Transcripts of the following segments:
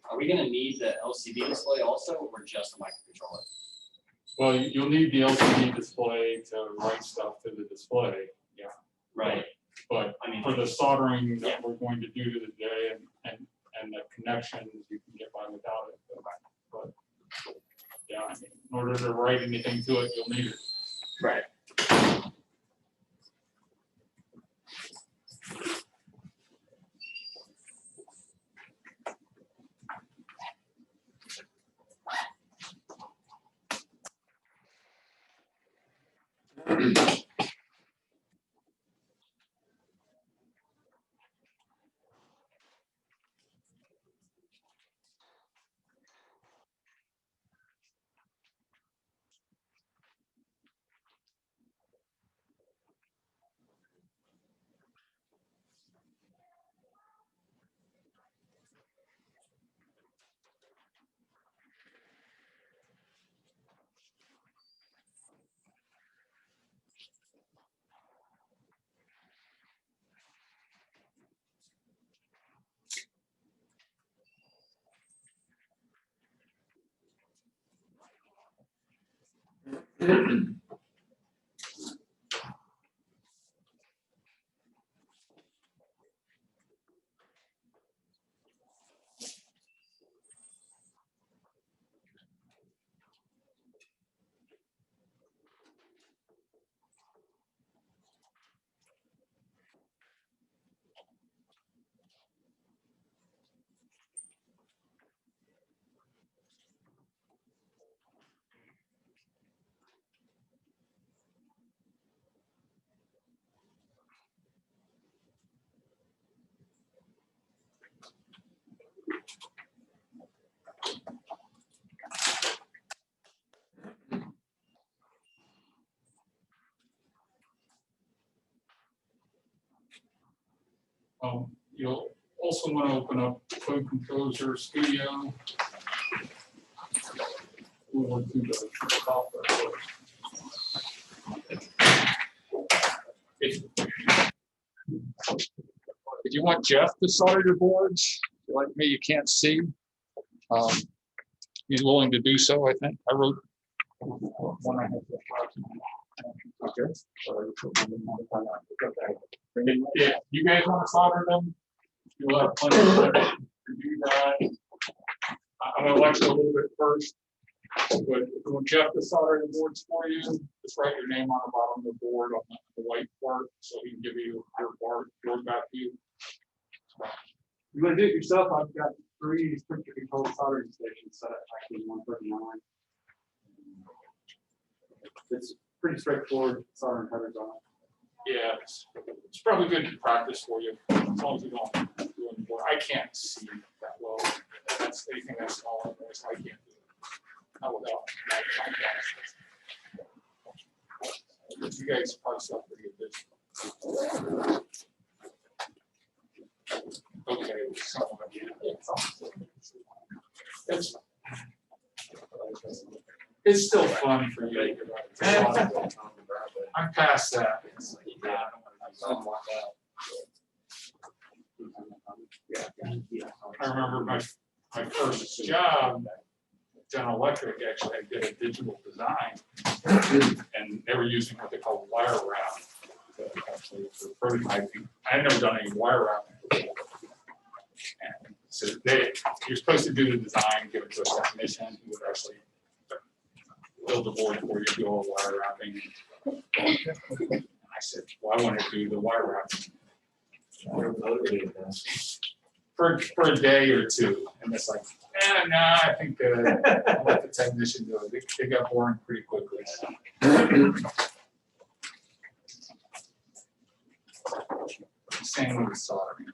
Are we going to need the LCD display also, or just the microcontroller? Well, you'll need the LCD display to write stuff to the display. Yeah. Right. But I mean, for the soldering that we're going to do today and the connections, you can get by without it. But yeah, I mean, in order to write anything to it, you'll need it. Right. You'll also want to open up Code Composer Studio. We'll do the software first. If you want Jeff to solder your boards, like me, you can't see. He's willing to do so, I think. I wrote one I have. Okay. If you guys want to solder them, you'll have plenty of time to do that. I'm going to lecture a little bit first, but if you want Jeff to solder the boards for you, just write your name on the bottom of the board on the white part, so he can give you your board back to you. You're going to do it yourself. I've got 3 temperature controlled soldering stations set up actually in 139. It's pretty straightforward soldering headers on it. Yeah, it's probably good to practice for you, as long as you don't do it more. I can't see that well. That's anything that's small, so I can't do it. Not without my glasses. You guys probably still pretty good. Okay, it's still fun for you. I'm past that. I remember my first job, General Electric, actually I did a digital design, and they were using what they call wire wrap actually for prototyping. I had never done any wire wrapping before. And so you're supposed to do the design, give it to a technician who would actually build the board for you, do all the wire wrapping. And I said, well, I want to do the wire wrapping for a day or two. And it's like, no, I think I'll let the technician do it. They got boring pretty quickly. Same with soldering.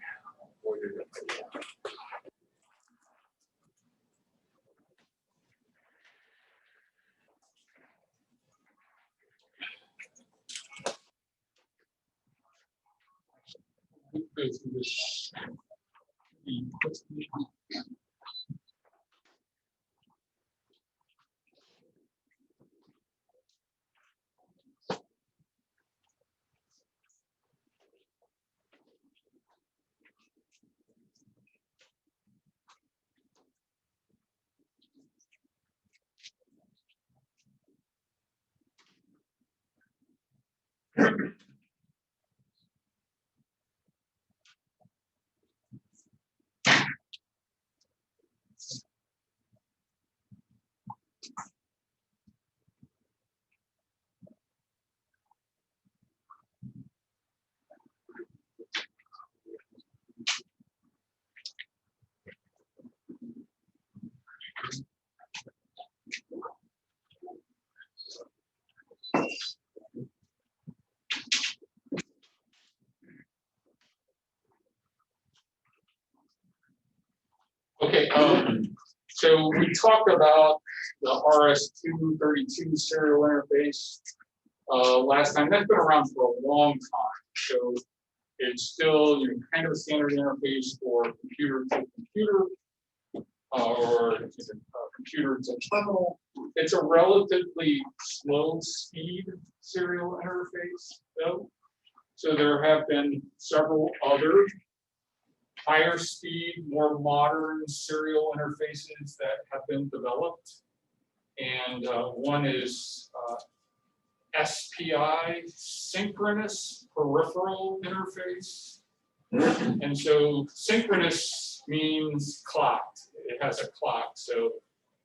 So we talked about the RS-232 serial interface last time. That's been around for a long time. So it's still kind of a standard interface for computer to computer or computer to terminal. It's a relatively slow speed serial interface though. So there have been several other higher speed, more modern serial interfaces that have been developed. And one is SPI, Synchronous Peripheral Interface. And so synchronous means clocked. It has a clock. So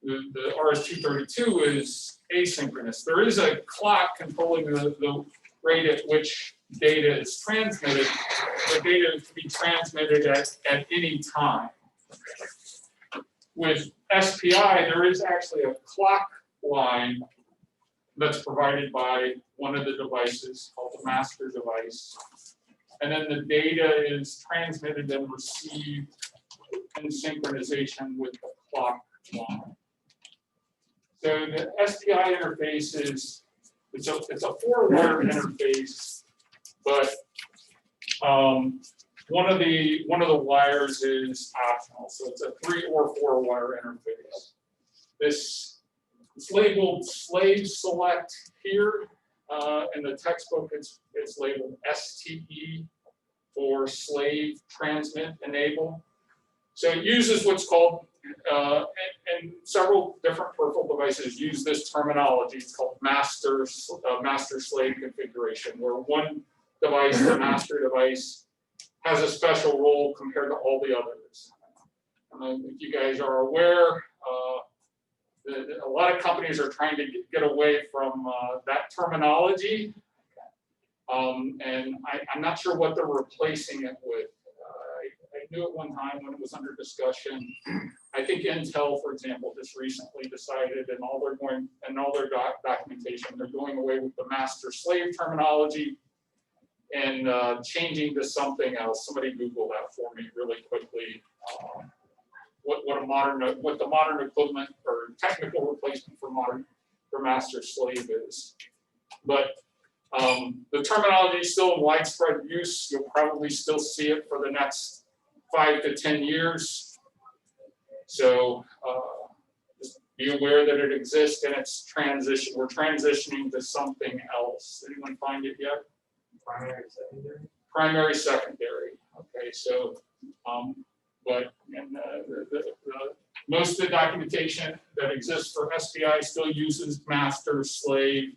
the RS-232 is asynchronous. There is a clock controlling the rate at which data is transmitted. The data can be transmitted at any time. With SPI, there is actually a clock line that's provided by one of the devices called the master device. And then the data is transmitted and received in synchronization with the clock line. So the SPI interface is, it's a 4-wire interface, but one of the wires is optional. So it's a 3 or 4 wire interface. It's labeled slave select here. In the textbook, it's labeled STE for slave transmit enable. So it uses what's called, and several different peripheral devices use this terminology. It's called master slave configuration, where one device, the master device, has a special role compared to all the others. If you guys are aware, a lot of companies are trying to get away from that terminology. And I'm not sure what they're replacing it with. I knew at one time when it was under discussion. I think Intel, for example, just recently decided in all their documentation, they're doing away with the master slave terminology and changing to something else. Somebody Google that for me really quickly. What the modern equivalent or technical replacement for master slave is. But the terminology is still in widespread use. You'll probably still see it for the next 5 to 10 years. So just be aware that it exists and it's transition. We're transitioning to something else. Anyone find it yet? Primary, secondary? Primary, secondary. Okay, so but most of the documentation that exists for SPI still uses master slave.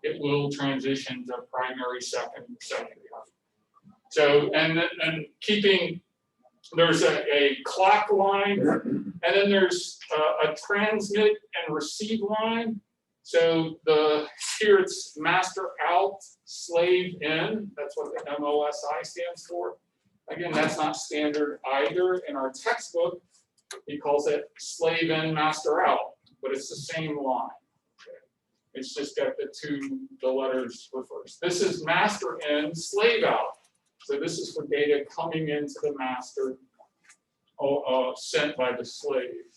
It will transition to primary, secondary. So and keeping, there's a clock line, and then there's a transmit and receive line. So here it's master out, slave in. That's what the MOSI stands for. Again, that's not standard either. In our textbook, he calls it slave in, master out, but it's the same line. Okay. It's just got the letters reversed. This is master in, slave out. So this is for data coming into the master, sent by the slave.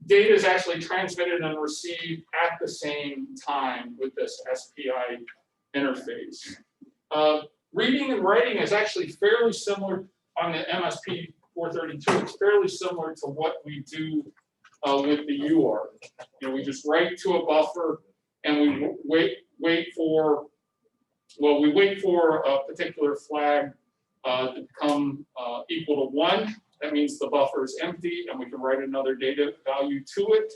Data is actually transmitted and received at the same time with this SPI interface. Reading and writing is actually fairly similar on the MSP 432. It's fairly similar to what we do with the UART. We just write to a buffer and we wait for a particular flag to become equal to 1. That means the buffer is empty and we can write another data value to it.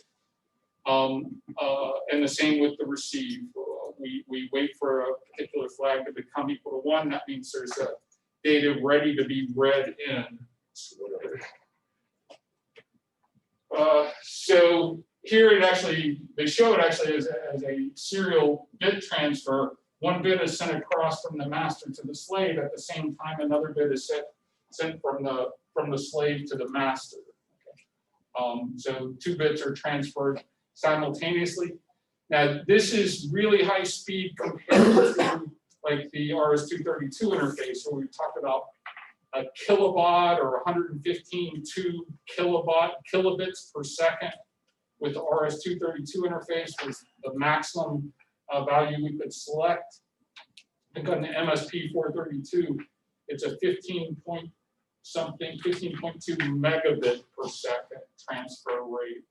And the same with the receive. We wait for a particular flag to become equal to 1. That means there's a data ready to be read in. So here they show it actually as a serial bit transfer. One bit is sent across from the master to the slave. At the same time, another bit is sent from the slave to the master. So 2 bits are transferred simultaneously. Now, this is really high speed compared to like the RS-232 interface, where we talked about a kilobaud or 115 kilobits per second with the RS-232 interface was the maximum value we could select. I think on the MSP432, it's a 15 point something, 15.2 megabit per second transfer rate.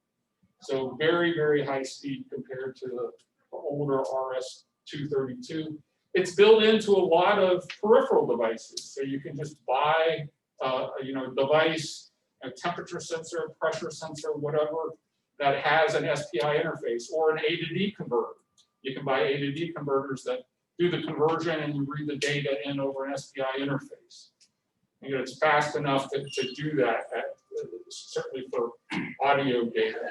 So very, very high speed compared to the older RS-232. It's built into a lot of peripheral devices. So you can just buy a device, a temperature sensor, pressure sensor, whatever, that has an SPI interface or an A to D converter. You can buy A to D converters that do the conversion and you read the data in over an SPI interface. You know, it's fast enough to do that, certainly for audio data.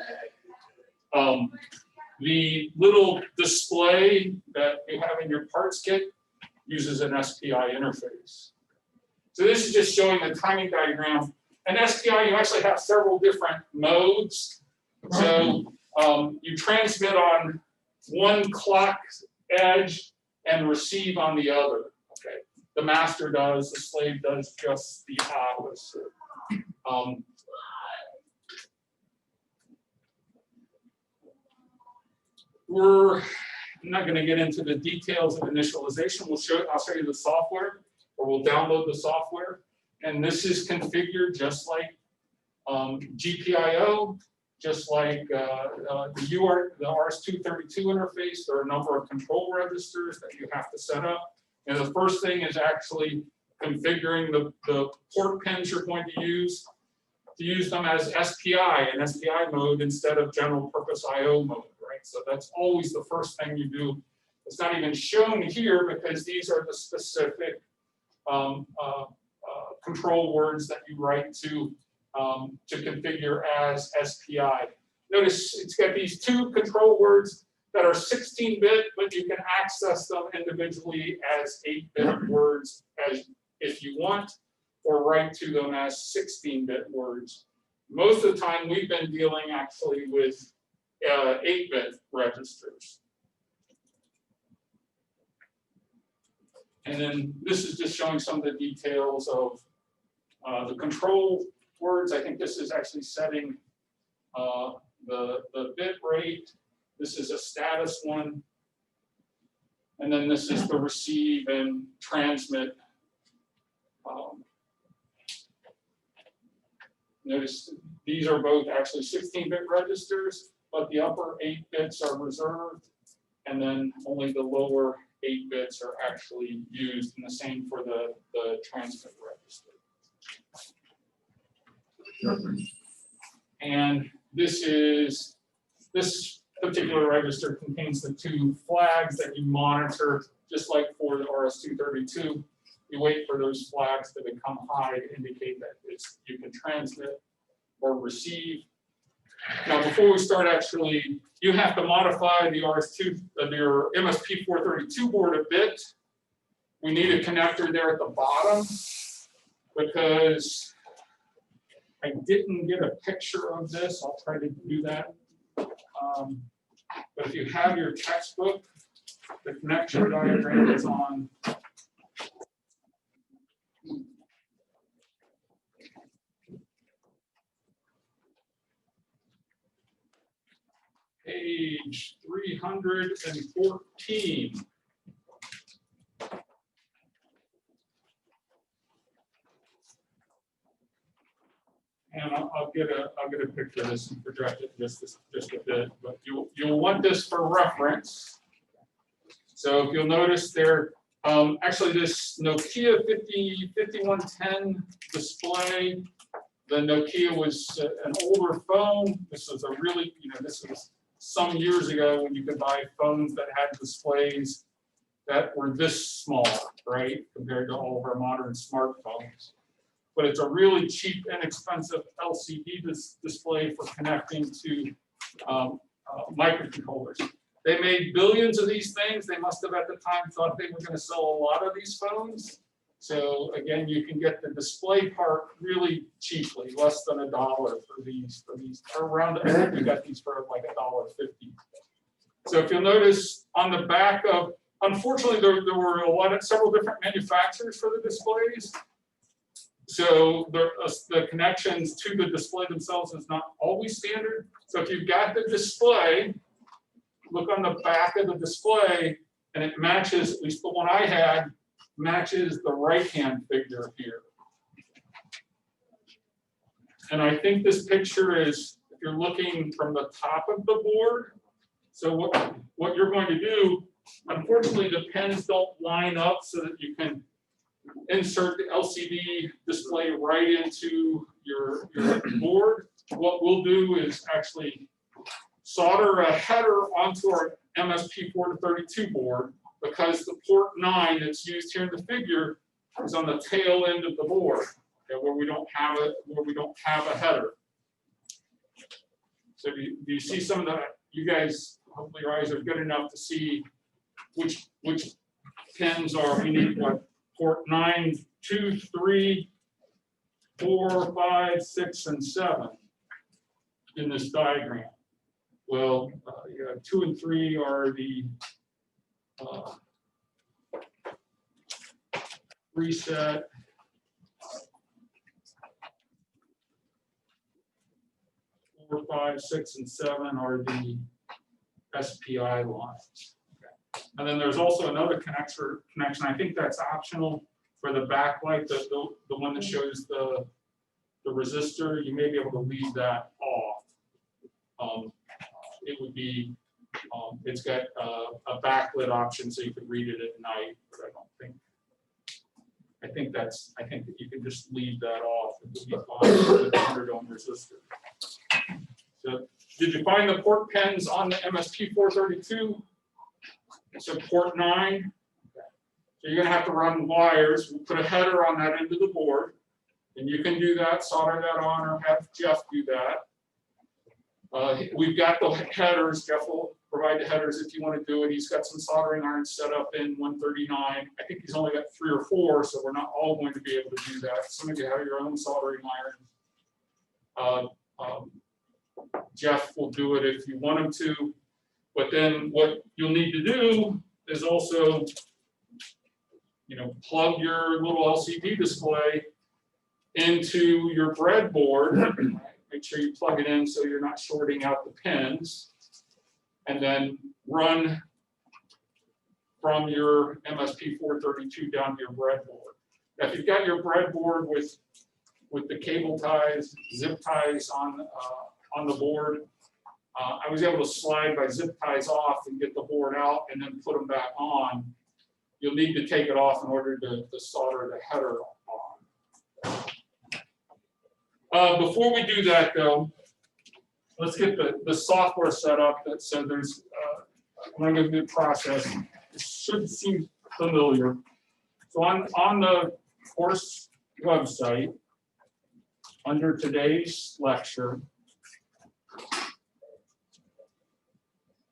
The little display that you have in your parts kit uses an SPI interface. So this is just showing the timing diagram. And SPI, you actually have several different modes. So you transmit on one clock edge and receive on the other. Okay, the master does, the slave does just the opposite. I'm not going to get into the details of initialization. I'll show you the software, or we'll download the software. And this is configured just like GPIO, just like the RS-232 interface. There are a number of control registers that you have to set up. And the first thing is actually configuring the port pins you're going to use them as SPI and SPI mode instead of general purpose IO mode, right? So that's always the first thing you do. It's not even shown here because these are the specific control words that you write to configure as SPI. Notice it's got these two control words that are 16-bit, but you can access them individually as 8-bit words if you want, or write to them as 16-bit words. Most of the time, we've been dealing actually with 8-bit registers. And then this is just showing some of the details of the control words. I think this is actually setting the bit rate. This is a status one. And then this is the receive and transmit. Notice these are both actually 16-bit registers, but the upper 8 bits are reserved, and then only the lower 8 bits are actually used, and the same for the transmit register. And this particular register contains the two flags that you monitor, just like for the RS-232. You wait for those flags to become high to indicate that you can transmit or receive. Now, before we start, actually, you have to modify the your MSP432 board a bit. We need a connector there at the bottom because I didn't get a picture of this. I'll try to do that. But if you have your textbook, the connection diagram is on page 314. And I'll get a picture of this and project it just a bit, but you'll want this for reference. So if you'll notice there, actually this Nokia 5110 display, the Nokia was an older phone. This was a really, this was some years ago when you could buy phones that had displays that were this small, right, compared to all of our modern smartphones. But it's a really cheap, inexpensive LCD display for connecting to microcontrollers. They made billions of these things. They must have at the time thought they were going to sell a lot of these phones. So again, you can get the display part really cheaply, less than $1 for these. Around, I think we got these for like $1.50. So if you'll notice on the back of, unfortunately, there were several different manufacturers for the displays. So the connections to the display themselves is not always standard. So if you've got the display, look on the back of the display, and it matches, at least the one I had, matches the right-hand figure here. And I think this picture is, if you're looking from the top of the board, so what you're going to do, unfortunately, the pens don't line up so that you can insert the LCD display right into your board. What we'll do is actually solder a header onto our MSP4 to 32 board, because the port 9 that's used here in the figure is on the tail end of the board, okay, where we don't have a header. So do you see some of the, you guys, hopefully your eyes are good enough to see which pins are, we need what, port 9, 2, 3, 4, 5, 6, and 7 in this diagram. Well, 2 and 3 are the reset. 4, 5, 6, and 7 are the SPI lines. Okay. And then there's also another connection. I think that's optional for the backlight, the one that shows the resistor. You may be able to leave that off. It would be, it's got a backlit option so you could read it at night, but I think that you can just leave that off. It would be fine with the 100 ohm resistor. So did you find the port pins on the MSP432? So port 9. So you're gonna have to run wires. We'll put a header on that end of the board, and you can do that, solder that on, or have Jeff do that. We've got the headers. Jeff will provide the headers if you want to do it. He's got some soldering irons set up in 139. I think he's only got 3 or 4, so we're not all going to be able to do that. Some of you have your own soldering irons. Jeff will do it if you want him to. But then what you'll need to do is also, plug your little LCD display into your breadboard. Make sure you plug it in so you're not shorting out the pins, and then run from your MSP432 down to your breadboard. Now, if you've got your breadboard with the cable ties, zip ties on the board, I was able to slide my zip ties off and get the board out and then put them back on. You'll need to take it off in order to solder the header on. Before we do that, though, let's get the software set up. So there's, I'm going to go through the process. It should seem familiar. So on the course website, under today's lecture,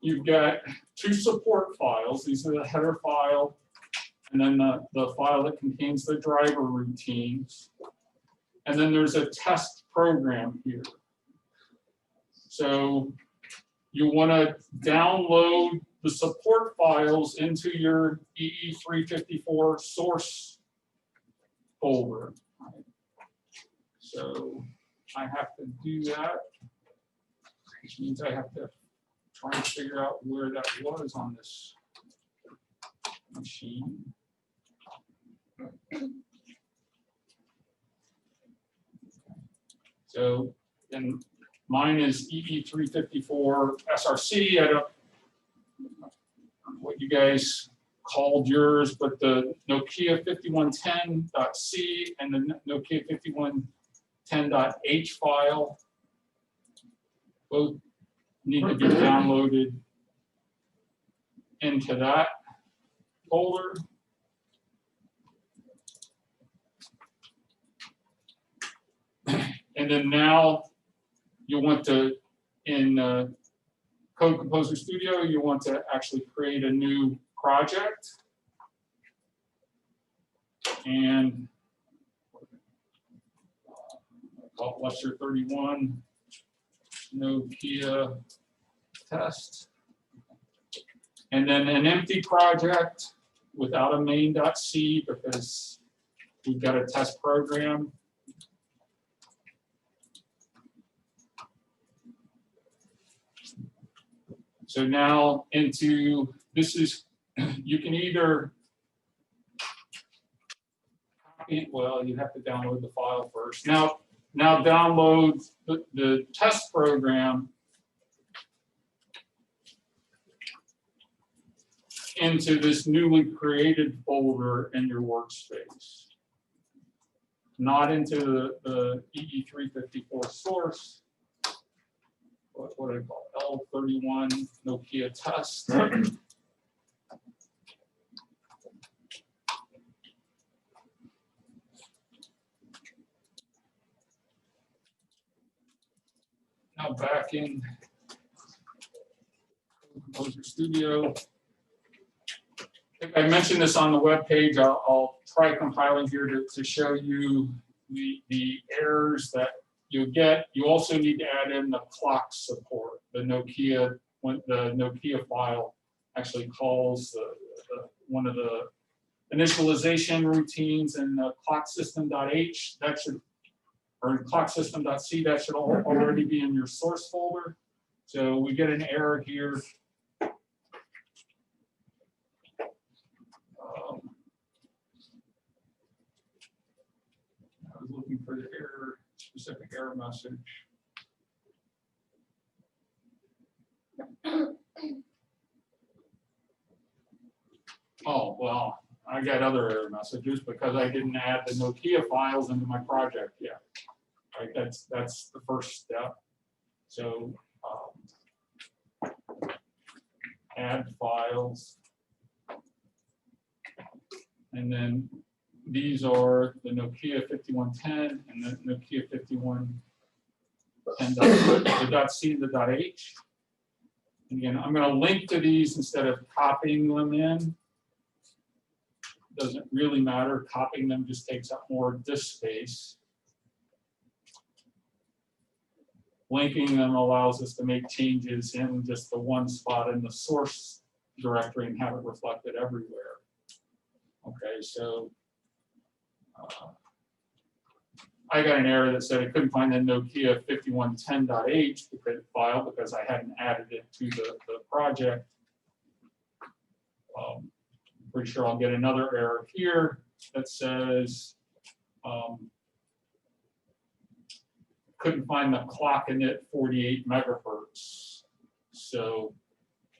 you've got 2 support files. These are the header file, and then the file that contains the driver routines. And then there's a test program here. So you want to download the support files into your EE354 source folder. So I have to do that, which means I have to try and figure out where that was on this machine. So, and mine is EE354 SRC. I don't know what you guys called yours, but the Nokia 5110.c and the Nokia 5110.h file both need to be downloaded into that folder. And then now you want to, in Code Composer Studio, you want to actually create a new project. And call it Lecture 31, Nokia test. And then an empty project without a main.c because we've got a test program. So now into, this is, you can either, well, you have to download the file first. Now download the test program into this newly created folder in your workspace. Not into the EE354 source, what do I call it? L31 Nokia test. Now back in Composer Studio. I mentioned this on the web page. I'll try compiling here to show you the errors that you get. You also need to add in the clock support. The Nokia, when the Nokia file actually calls one of the initialization routines in clock system.h. That should, or clock system.c, that should already be in your source folder. So we get an error here. I was looking for the error, specific error message. Oh, well, I got other error messages because I didn't add the Nokia files into my project yet. Right, that's the first step. So add files. And then these are the Nokia 5110 and the Nokia 5110, the .c and the .h. Again, I'm going to link to these instead of copying them in. Doesn't really matter. Copying them just takes up more disk space. Linking them allows us to make changes in just the one spot in the source directory and have it reflected everywhere. Okay, so I got an error that said I couldn't find the Nokia 5110.h file because I hadn't added it to the project. I'm pretty sure I'll get another error here that says couldn't find the clock init 48 megahertz. So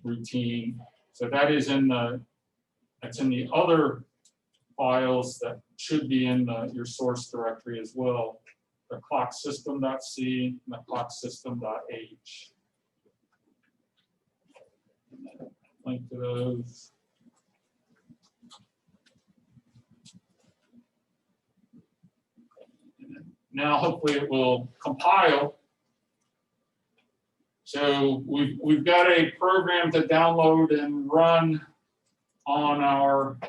routine. So that is in the, that's in the other files that should be in your source directory as well. The clock system.c and the clock system.h. Link to those. Now hopefully it will compile. So we've got a program to download and run on our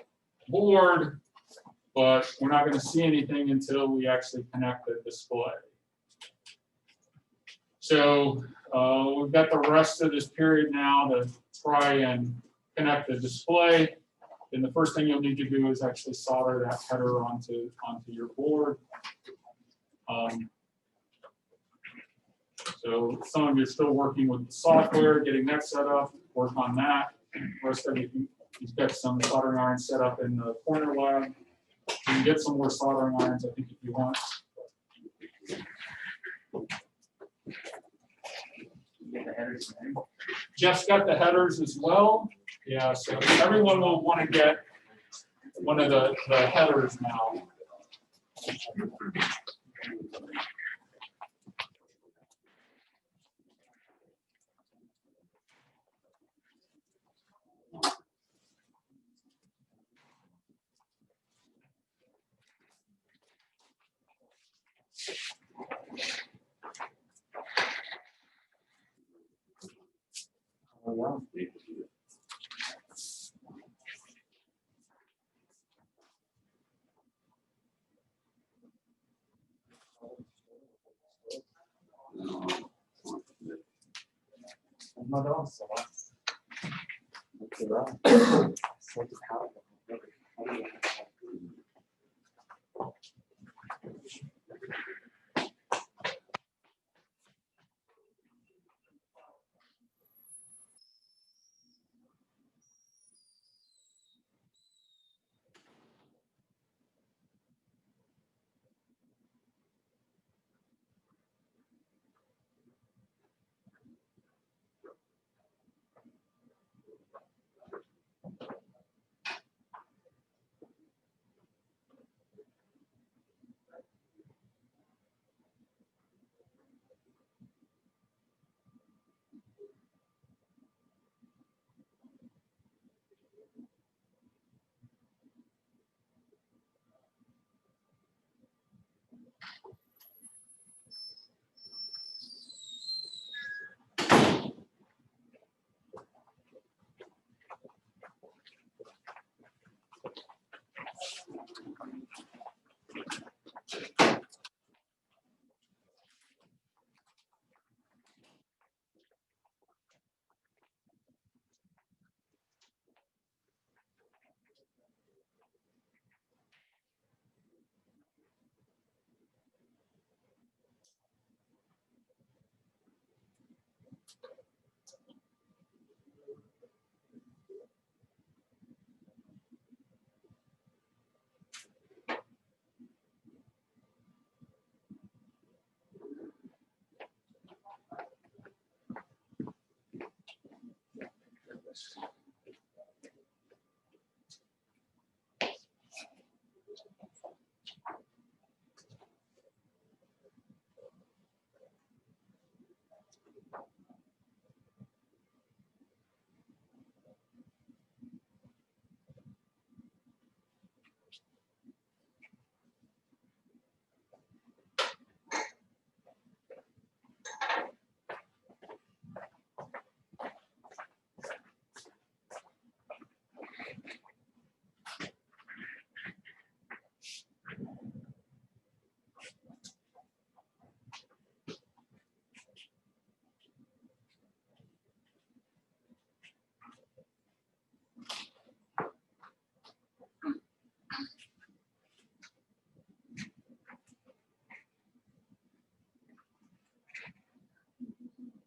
board, but we're not going to see anything until we actually connect the display. So we've got the rest of this period now to try and connect the display. And the first thing you'll need to do is actually solder that header onto your board. So some of you are still working with the software, getting that set up, work on that. The rest of you, you've got some soldering irons set up in the corner lab. You can get some more soldering irons, I think, if you want. Jeff's got the headers as well. Yeah, so everyone will want to get one of the headers now.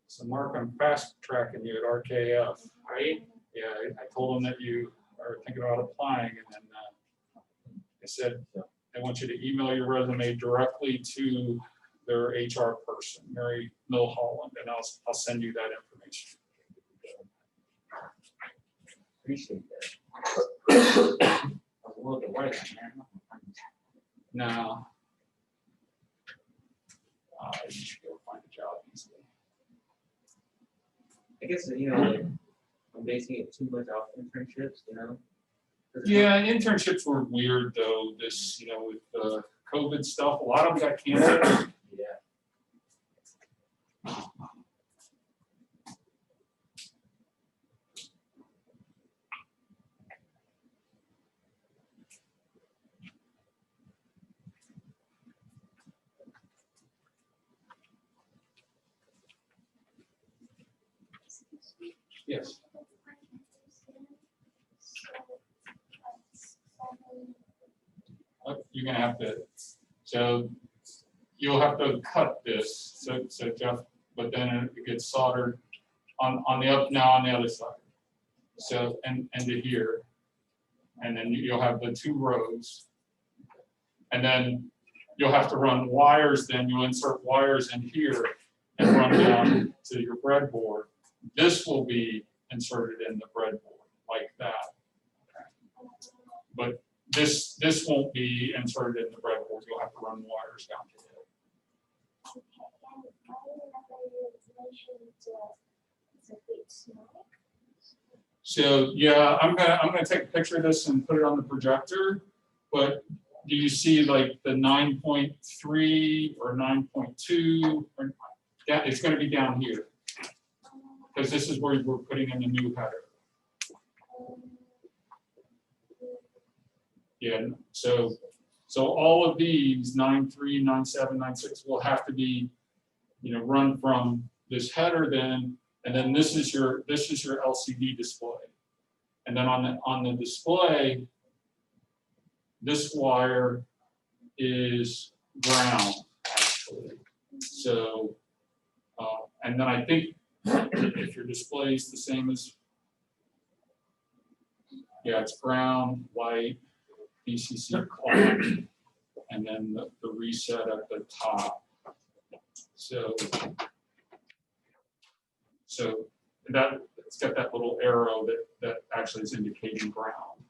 So Mark, I'm fast tracking you at RKF. Are you? Yeah, I told them that you are thinking about applying, and then they said they want you to email your resume directly to their HR person, Mary Milholland, and I'll send you that information. Appreciate that. I was a little bit worried, man. No. You should go find a job easily. I guess, you know, like, I'm basing it too much off internships, you know? 'Cause it's Yeah, internships were weird though. This, you know, with the COVID stuff, a lot of them got canceled. not- Yeah. Yes. You're gonna have to, so you'll have to cut this, so Jeff, but then it gets soldered on the up, now on the other side. So, and to here, and then you'll have the 2 rows. And then you'll have to run wires, then you'll insert wires in here and run down to your breadboard. This will be inserted in the breadboard like that. But this won't be inserted in the breadboard. You'll have to run wires down to it. So yeah, I'm gonna take a picture of this and put it on the projector. But do you see like the 9.3 or 9.2? Yeah, it's gonna be down here. Because this is where we're putting in the new header. Yeah, so all of these 9.3, 9.7, 9.6 will have to be, you know, run from this header then, and then this is your LCD display. And then on the display, this wire is ground actually. So and then I think if your display is the same as, yeah, it's ground, white, BCC clock, and then the reset at the top. So that it's got that little arrow that actually is indicating ground.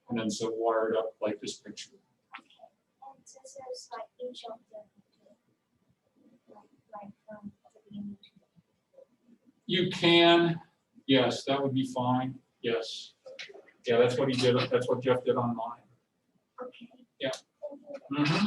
And then so wired up like this picture. And so there's like each of them, like from the beginning to You can, yes, that would be fine. Yes. Yeah, that's what he did. That's what Jeff did on mine. the okay. Yeah. Thank you. Mm-hmm.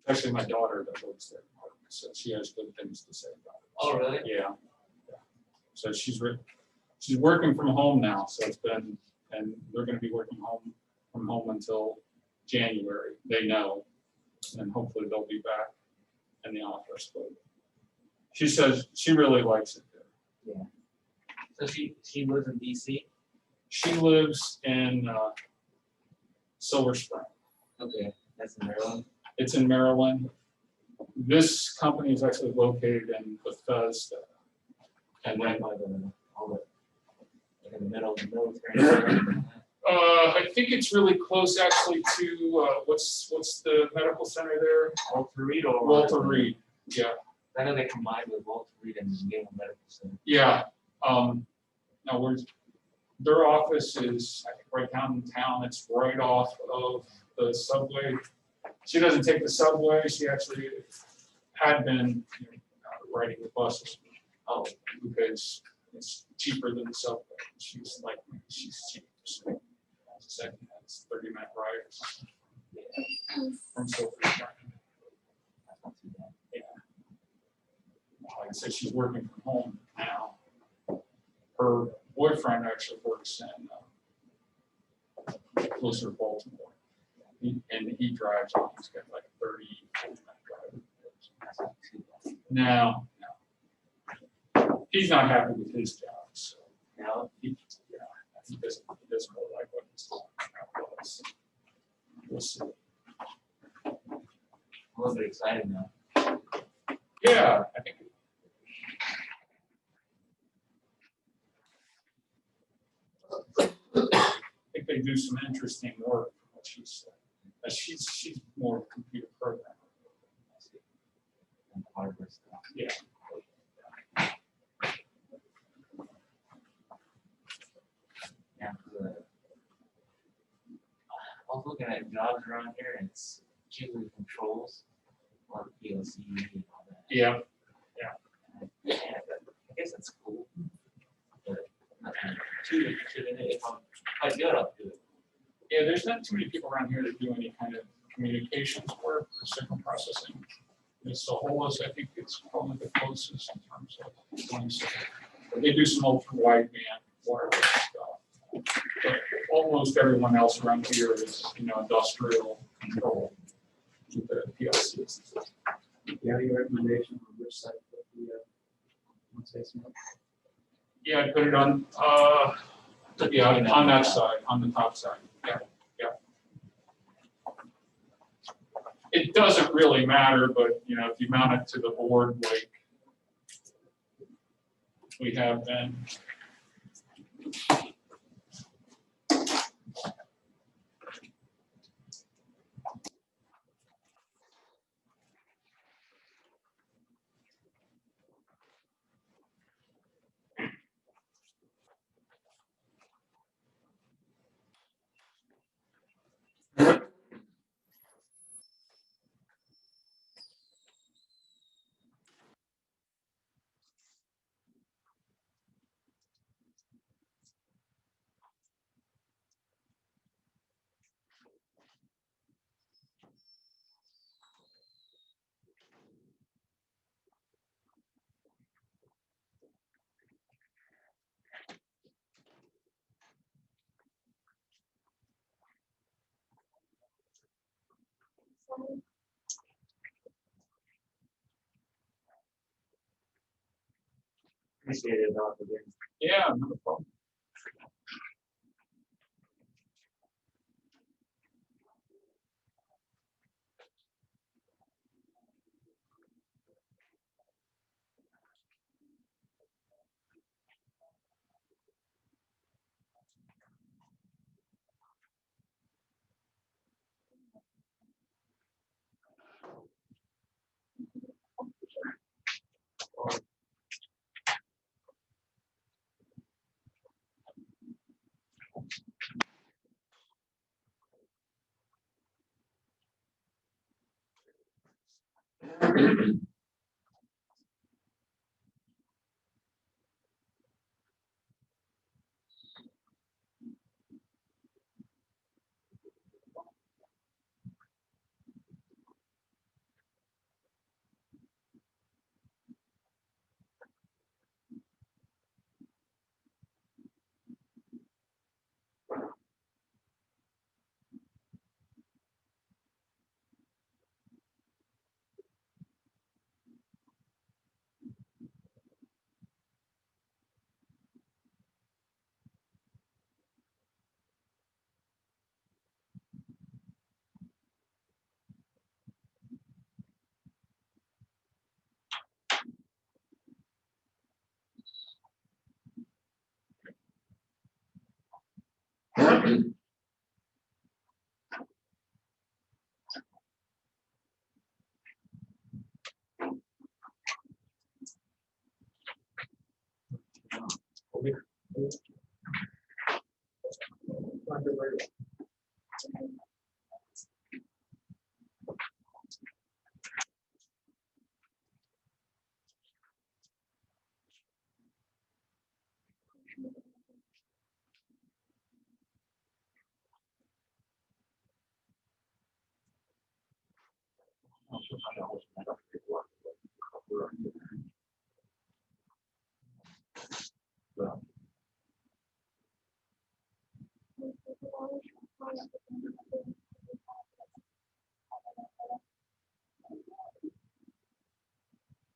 Actually, my daughter that works there, so she has good things to say about it. Oh, really? Yeah. So she's working from home now, so it's been, and they're going to be working from home until January. They know, and hopefully they'll be back in the office. But She says she really likes it there. Yeah. So she lives in DC? She lives in Silver Spring. Okay, that's in Maryland. It's in Maryland. This company is actually located in Bethesda. And then, By all the, like in the middle of the military. I think it's really close actually to, what's the medical center there? Walter Reed or? Walter Reed, yeah. I know they combined with Walter Reed and Yale Medical Center. Yeah. Now their office is, I think, right down in town. It's right off of the subway. She doesn't take the subway. She actually had been riding the buses. Oh, because it's cheaper than the subway. She's cheap. So second, that's 30-minute ride or something from Silver Spring. Yeah. Like I said, she's working from home now. Her boyfriend actually works in closer to Baltimore. And he drives on. He's got like 30-minute drive. No. He's not happy with his job. So No. he doesn't really like what he's doing. We'll see. A little bit exciting now. Yeah, I think. I think they do some interesting work. What she said. She's more computer programmer. And hardware stuff. Yeah. Yeah. I was looking at jobs around here, and it's usually controls, a lot of PLC and all that. Yeah. Yeah, I guess that's cool. But nothing too interested in it. If I'm quite good, I'll do it. Yeah, there's not too many people around here that do any kind of communications work or signal processing. It's Soholas, I think it's probably the closest in terms of 27. But they do some ultra wideband wireless stuff. But almost everyone else around here is, industrial control with the PLCs. Do you have any recommendation on which side of the, Yeah, I put it on, on that side, on the top side. Yeah. It doesn't really matter, but if you mount it to the board like we have been. Appreciate it, Dr. Yeah, no problem.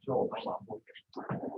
就我们往后。